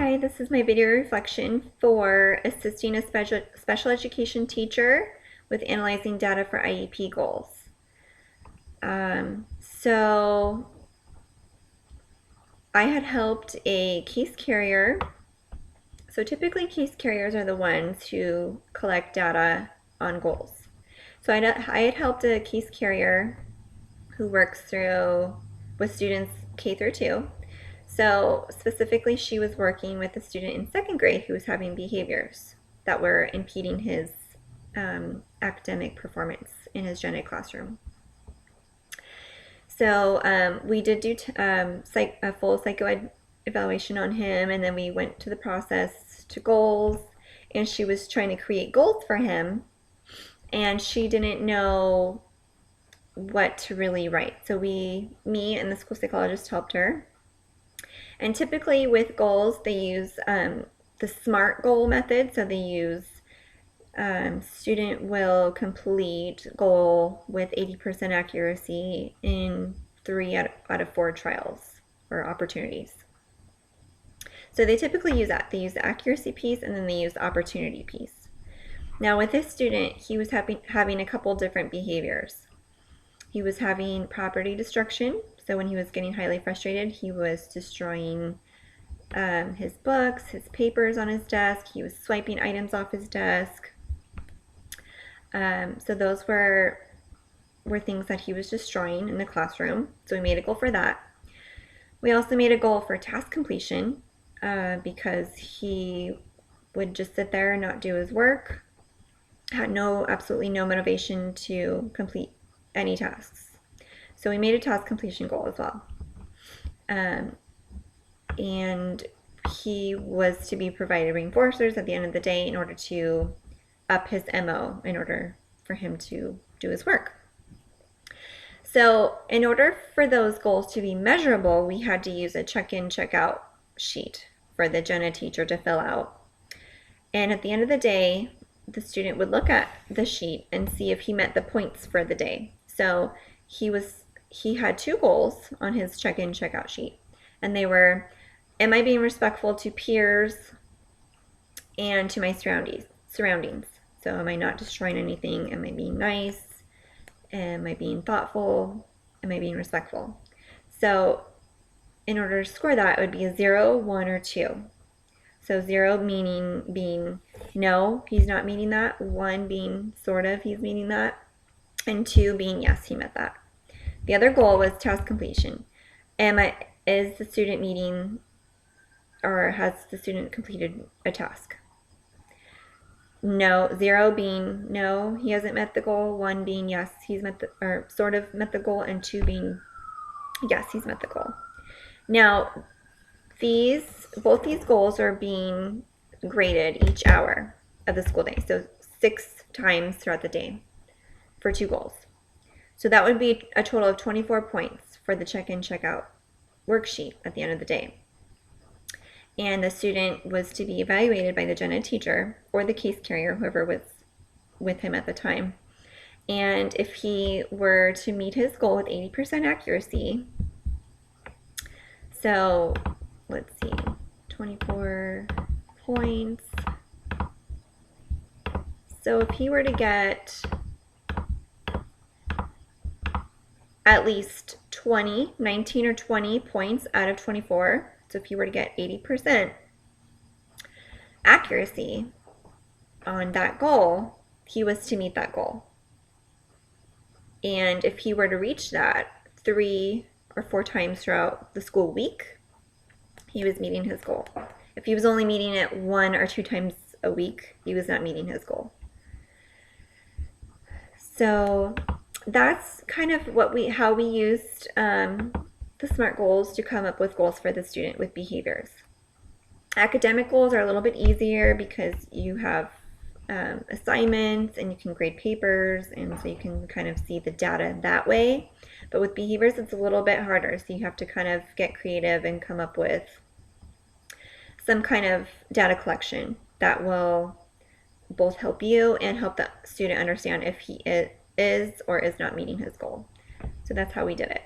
Hi, this is my video reflection for assisting a special education teacher with analyzing data for IEP goals. So I had helped a case carrier. So typically case carriers are the ones who collect data on goals. So I had helped a case carrier who works with students K through 2. So specifically, she was working with a student in 2nd grade who was having behaviors that were impeding his academic performance in his gen ed classroom. So we did do a full psycho evaluation on him, and then we went to the process to goals, and she was trying to create goals for him, and she didn't know what to really write. So me and the school psychologist helped her. And typically with goals, they use the SMART goal method. So they use student will complete goal with 80% accuracy in 3 out of 4 trials or opportunities. So they typically use that. They use the accuracy piece, and then they use the opportunity piece. Now with this student, he was having a couple different behaviors. He was having property destruction. So when he was getting highly frustrated, he was destroying his books, his papers on his desk. He was swiping items off his desk. So those were things that he was destroying in the classroom. So we made a goal for that. We also made a goal for task completion because he would just sit there and not do his work, had absolutely no motivation to complete any tasks. So we made a task completion goal as well. And he was to be provided reinforcers at the end of the day in order to up his MO, in order for him to do his work. So in order for those goals to be measurable, we had to use a check-in, check-out sheet for the gen ed teacher to fill out. And at the end of the day, the student would look at the sheet and see if he met the points for the day. So he had 2 goals on his check-in, check-out sheet, and they were, am I being respectful to peers and to my surroundings? So am I not destroying anything? Am I being nice? Am I being thoughtful? Am I being respectful? So in order to score that, it would be a 0, 1, or 2. So 0 meaning being no, he's not meeting that. 1 being sort of, he's meeting that. And 2 being yes, he met that. The other goal was task completion. Is the student meeting, or has the student completed a task? No, 0 being no, he hasn't met the goal. 1 being yes, he's met the, or sort of met the goal, and 2 being yes, he's met the goal. Now, both these goals are being graded each hour of the school day. So 6 times throughout the day for 2 goals. So that would be a total of 24 points for the check-in, check-out worksheet at the end of the day. And the student was to be evaluated by the gen ed teacher or the case carrier, whoever was with him at the time. And if he were to meet his goal with 80% accuracy, so let's see, 24 points. So if he were to get at least 19 or 20 points out of 24, so if he were to get 80% accuracy on that goal, he was to meet that goal. And if he were to reach that 3 or 4 times throughout the school week, he was meeting his goal. If he was only meeting it 1 or 2 times a week, he was not meeting his goal. So that's kind of how we used the SMART goals to come up with goals for the student with behaviors. Academic goals are a little bit easier because you have assignments and you can grade papers, and so you can kind of see the data that way. But with behaviors, it's a little bit harder, so you have to kind of get creative and come up with some kind of data collection that will both help you and help the student understand if he is or is not meeting his goal. So that's how we did it.